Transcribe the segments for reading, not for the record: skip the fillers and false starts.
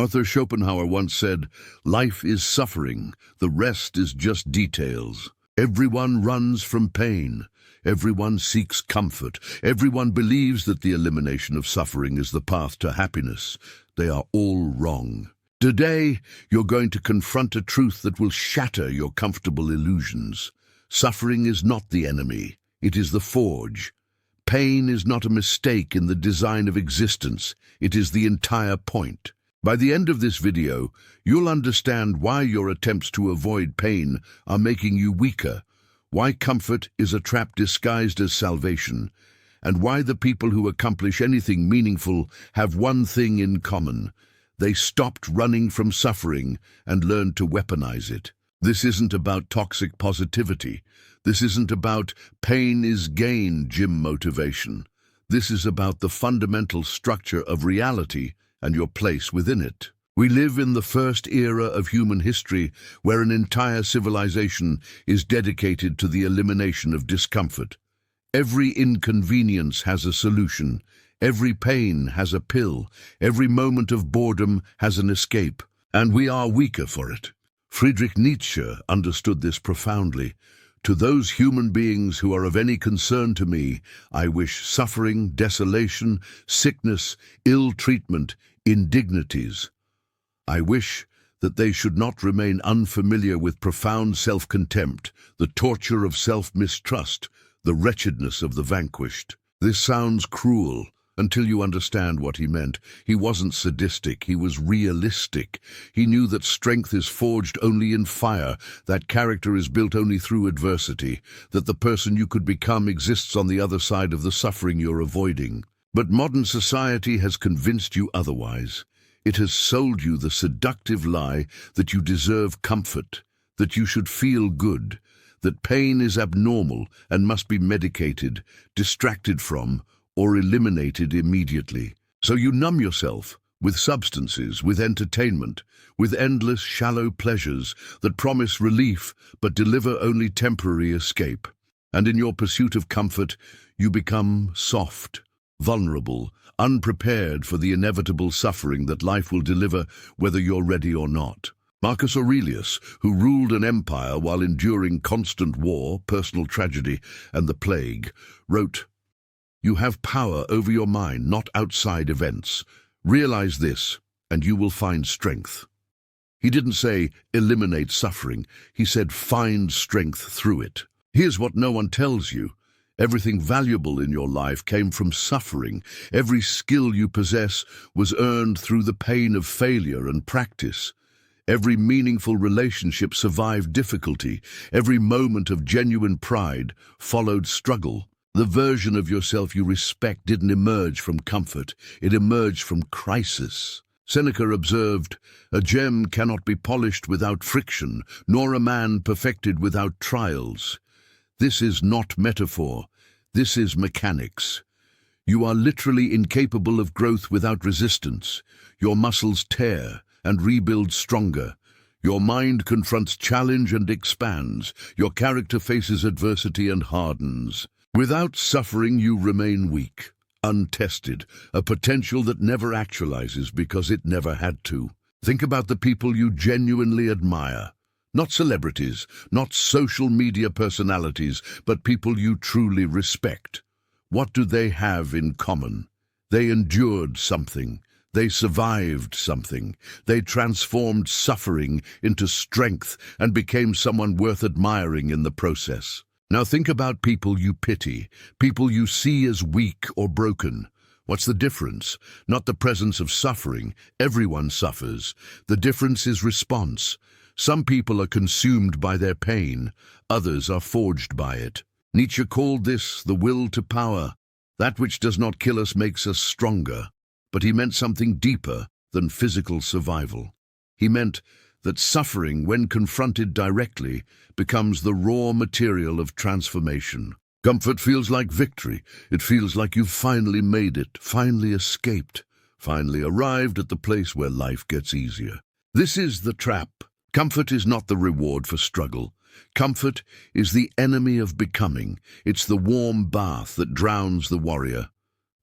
Arthur Schopenhauer once said, "Life is suffering, the rest is just details." Everyone runs from pain. Everyone seeks comfort. Everyone believes that the elimination of suffering is the path to happiness. They are all wrong. Today, you're going to confront a truth that will shatter your comfortable illusions. Suffering is not the enemy. It is the forge. Pain is not a mistake in the design of existence. It is the entire point. By the end of this video, you'll understand why your attempts to avoid pain are making you weaker, why comfort is a trap disguised as salvation, and why the people who accomplish anything meaningful have one thing in common. They stopped running from suffering and learned to weaponize it. This isn't about toxic positivity. This isn't about pain is gain gym motivation. This is about the fundamental structure of reality and your place within it. We live in the first era of human history where an entire civilization is dedicated to the elimination of discomfort. Every inconvenience has a solution. Every pain has a pill. Every moment of boredom has an escape. And we are weaker for it. Friedrich Nietzsche understood this profoundly. To those human beings who are of any concern to me, I wish suffering, desolation, sickness, ill treatment, indignities. I wish that they should not remain unfamiliar with profound self-contempt, the torture of self-mistrust, the wretchedness of the vanquished. This sounds cruel until you understand what he meant. He wasn't sadistic, he was realistic. He knew that strength is forged only in fire, that character is built only through adversity, that the person you could become exists on the other side of the suffering you're avoiding. But modern society has convinced you otherwise. It has sold you the seductive lie that you deserve comfort, that you should feel good, that pain is abnormal and must be medicated, distracted from, or eliminated immediately. So you numb yourself with substances, with entertainment, with endless shallow pleasures that promise relief but deliver only temporary escape. And in your pursuit of comfort, you become soft, vulnerable, unprepared for the inevitable suffering that life will deliver whether you're ready or not. Marcus Aurelius, who ruled an empire while enduring constant war, personal tragedy, and the plague, wrote, "You have power over your mind, not outside events. Realize this, and you will find strength." He didn't say, eliminate suffering. He said, find strength through it. Here's what no one tells you. Everything valuable in your life came from suffering. Every skill you possess was earned through the pain of failure and practice. Every meaningful relationship survived difficulty. Every moment of genuine pride followed struggle. The version of yourself you respect didn't emerge from comfort. It emerged from crisis. Seneca observed, "A gem cannot be polished without friction, nor a man perfected without trials." This is not metaphor. This is mechanics. You are literally incapable of growth without resistance. Your muscles tear and rebuild stronger. Your mind confronts challenge and expands. Your character faces adversity and hardens. Without suffering, you remain weak, untested, a potential that never actualizes because it never had to. Think about the people you genuinely admire. Not celebrities, not social media personalities, but people you truly respect. What do they have in common? They endured something. They survived something. They transformed suffering into strength and became someone worth admiring in the process. Now think about people you pity, people you see as weak or broken. What's the difference? Not the presence of suffering. Everyone suffers. The difference is response. Some people are consumed by their pain. Others are forged by it. Nietzsche called this the will to power. That which does not kill us makes us stronger. But he meant something deeper than physical survival. He meant that suffering, when confronted directly, becomes the raw material of transformation. Comfort feels like victory. It feels like you've finally made it, finally escaped, finally arrived at the place where life gets easier. This is the trap. Comfort is not the reward for struggle. Comfort is the enemy of becoming. It's the warm bath that drowns the warrior,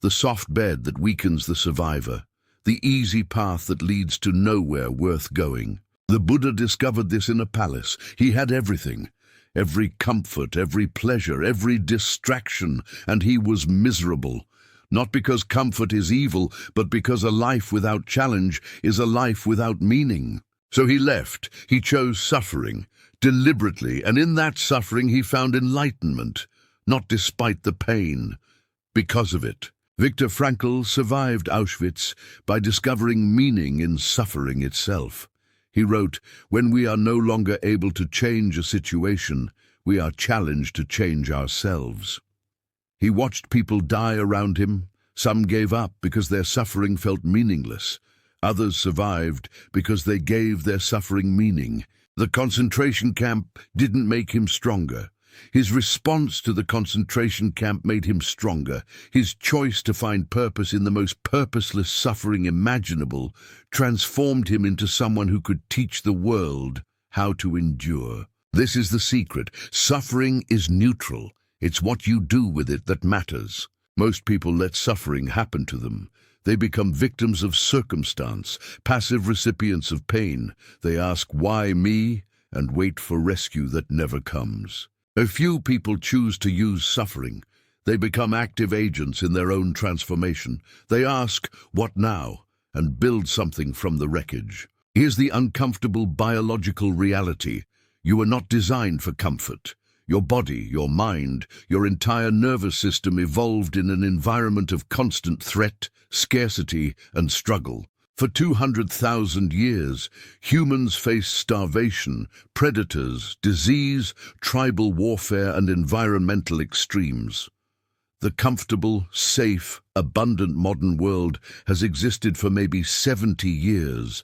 the soft bed that weakens the survivor, the easy path that leads to nowhere worth going. The Buddha discovered this in a palace. He had everything. Every comfort, every pleasure, every distraction, and he was miserable. Not because comfort is evil, but because a life without challenge is a life without meaning. So he left. He chose suffering, deliberately, and in that suffering he found enlightenment, not despite the pain, because of it. Viktor Frankl survived Auschwitz by discovering meaning in suffering itself. He wrote, "When we are no longer able to change a situation, we are challenged to change ourselves." He watched people die around him. Some gave up because their suffering felt meaningless. Others survived because they gave their suffering meaning. The concentration camp didn't make him stronger. His response to the concentration camp made him stronger. His choice to find purpose in the most purposeless suffering imaginable transformed him into someone who could teach the world how to endure. This is the secret. Suffering is neutral. It's what you do with it that matters. Most people let suffering happen to them. They become victims of circumstance, passive recipients of pain. They ask, "Why me?" and wait for rescue that never comes. A few people choose to use suffering. They become active agents in their own transformation. They ask, "What now?" and build something from the wreckage. Here's the uncomfortable biological reality. You are not designed for comfort. Your body, your mind, your entire nervous system evolved in an environment of constant threat, scarcity, and struggle. For 200,000 years, humans faced starvation, predators, disease, tribal warfare, and environmental extremes. The comfortable, safe, abundant modern world has existed for maybe 70 years.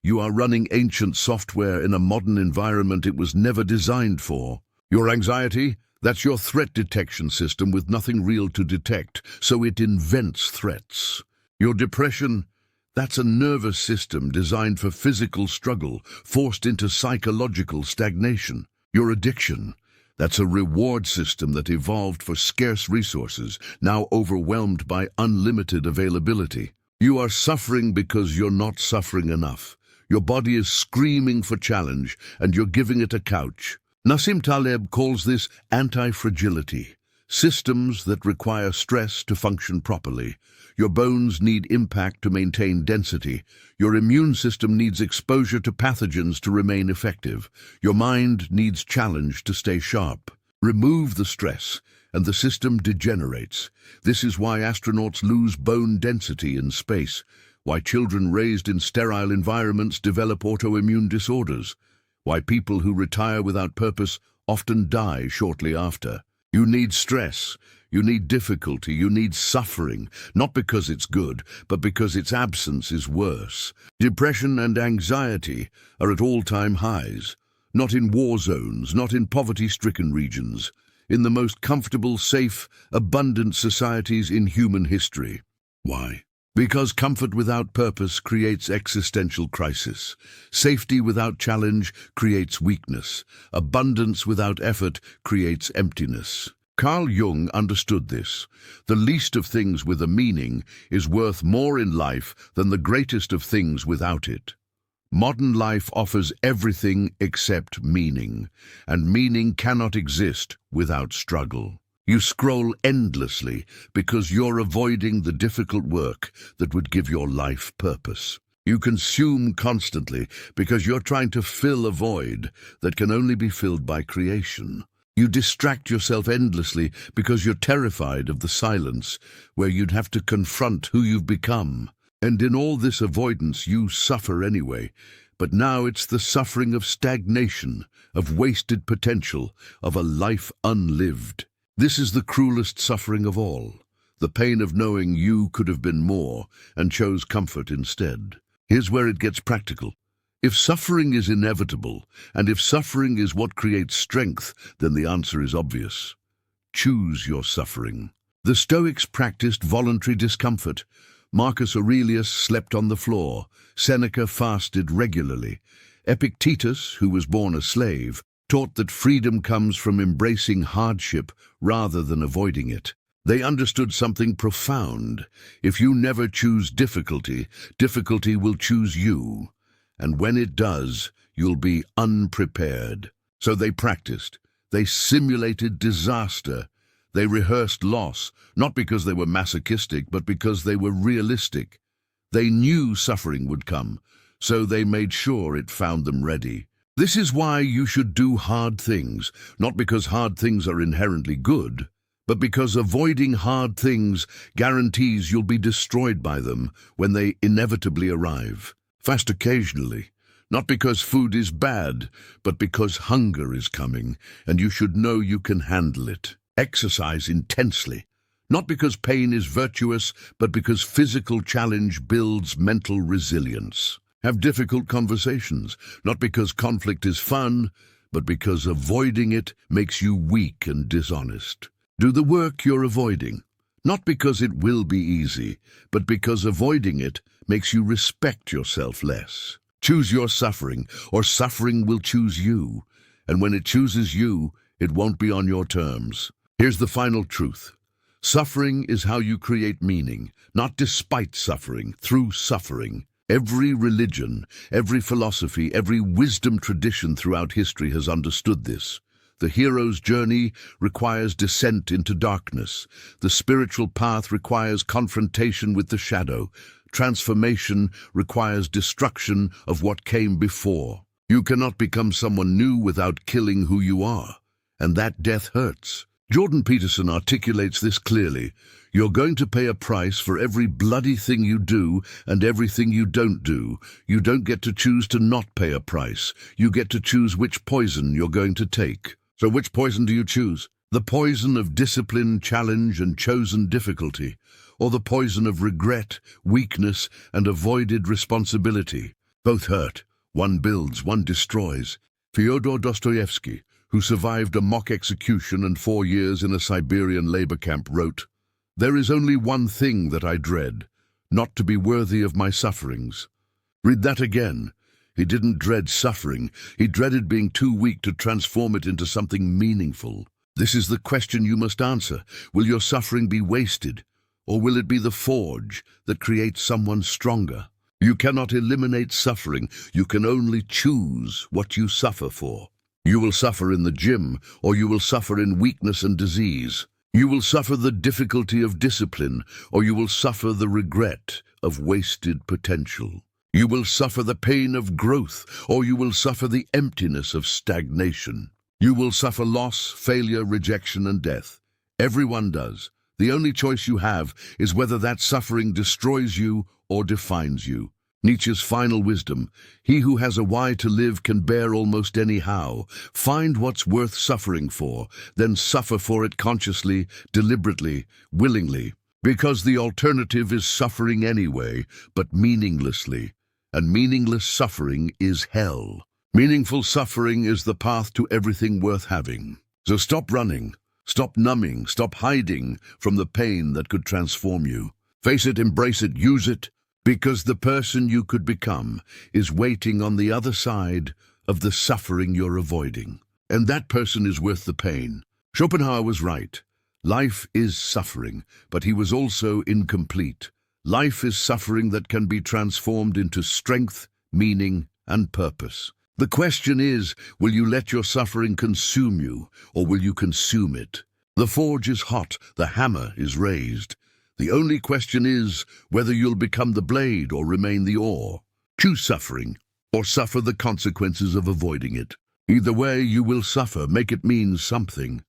You are running ancient software in a modern environment it was never designed for. Your anxiety? That's your threat detection system with nothing real to detect, so it invents threats. Your depression? That's a nervous system designed for physical struggle, forced into psychological stagnation. Your addiction? That's a reward system that evolved for scarce resources, now overwhelmed by unlimited availability. You are suffering because you're not suffering enough. Your body is screaming for challenge, and you're giving it a couch. Nassim Taleb calls this anti-fragility. Systems that require stress to function properly. Your bones need impact to maintain density. Your immune system needs exposure to pathogens to remain effective. Your mind needs challenge to stay sharp. Remove the stress, and the system degenerates. This is why astronauts lose bone density in space, why children raised in sterile environments develop autoimmune disorders, why people who retire without purpose often die shortly after. You need stress, you need difficulty, you need suffering, not because it's good, but because its absence is worse. Depression and anxiety are at all-time highs, not in war zones, not in poverty-stricken regions, in the most comfortable, safe, abundant societies in human history. Why? Because comfort without purpose creates existential crisis. Safety without challenge creates weakness. Abundance without effort creates emptiness. Carl Jung understood this. The least of things with a meaning is worth more in life than the greatest of things without it. Modern life offers everything except meaning, and meaning cannot exist without struggle. You scroll endlessly because you're avoiding the difficult work that would give your life purpose. You consume constantly because you're trying to fill a void that can only be filled by creation. You distract yourself endlessly because you're terrified of the silence where you'd have to confront who you've become. And in all this avoidance, you suffer anyway. But now it's the suffering of stagnation, of wasted potential, of a life unlived. This is the cruelest suffering of all, the pain of knowing you could have been more and chose comfort instead. Here's where it gets practical. If suffering is inevitable, and if suffering is what creates strength, then the answer is obvious. Choose your suffering. The Stoics practiced voluntary discomfort. Marcus Aurelius slept on the floor. Seneca fasted regularly. Epictetus, who was born a slave, taught that freedom comes from embracing hardship rather than avoiding it. They understood something profound. If you never choose difficulty, difficulty will choose you. And when it does, you'll be unprepared. So they practiced. They simulated disaster. They rehearsed loss, not because they were masochistic, but because they were realistic. They knew suffering would come, so they made sure it found them ready. This is why you should do hard things, not because hard things are inherently good, but because avoiding hard things guarantees you'll be destroyed by them when they inevitably arrive. Fast occasionally, not because food is bad, but because hunger is coming, and you should know you can handle it. Exercise intensely, not because pain is virtuous, but because physical challenge builds mental resilience. Have difficult conversations, not because conflict is fun, but because avoiding it makes you weak and dishonest. Do the work you're avoiding, not because it will be easy, but because avoiding it makes you respect yourself less. Choose your suffering, or suffering will choose you. And when it chooses you, it won't be on your terms. Here's the final truth. Suffering is how you create meaning, not despite suffering, through suffering. Every religion, every philosophy, every wisdom tradition throughout history has understood this. The hero's journey requires descent into darkness. The spiritual path requires confrontation with the shadow. Transformation requires destruction of what came before. You cannot become someone new without killing who you are, and that death hurts. Jordan Peterson articulates this clearly. You're going to pay a price for every bloody thing you do and everything you don't do. You don't get to choose to not pay a price. You get to choose which poison you're going to take. So which poison do you choose? The poison of discipline, challenge, and chosen difficulty, or the poison of regret, weakness, and avoided responsibility? Both hurt. One builds, one destroys. Fyodor Dostoevsky, who survived a mock execution and 4 years in a Siberian labor camp, wrote, "There is only one thing that I dread, not to be worthy of my sufferings." Read that again. He didn't dread suffering. He dreaded being too weak to transform it into something meaningful. This is the question you must answer. Will your suffering be wasted, or will it be the forge that creates someone stronger? You cannot eliminate suffering. You can only choose what you suffer for. You will suffer in the gym, or you will suffer in weakness and disease. You will suffer the difficulty of discipline, or you will suffer the regret of wasted potential. You will suffer the pain of growth, or you will suffer the emptiness of stagnation. You will suffer loss, failure, rejection, and death. Everyone does. The only choice you have is whether that suffering destroys you or defines you. Nietzsche's final wisdom: he who has a why to live can bear almost any how. Find what's worth suffering for, then suffer for it consciously, deliberately, willingly. Because the alternative is suffering anyway, but meaninglessly. And meaningless suffering is hell. Meaningful suffering is the path to everything worth having. So stop running, stop numbing, stop hiding from the pain that could transform you. Face it, embrace it, use it, because the person you could become is waiting on the other side of the suffering you're avoiding. And that person is worth the pain. Schopenhauer was right. Life is suffering, but he was also incomplete. Life is suffering that can be transformed into strength, meaning, and purpose. The question is, will you let your suffering consume you, or will you consume it? The forge is hot, the hammer is raised. The only question is whether you'll become the blade or remain the oar. Choose suffering, or suffer the consequences of avoiding it. Either way, you will suffer. Make it mean something.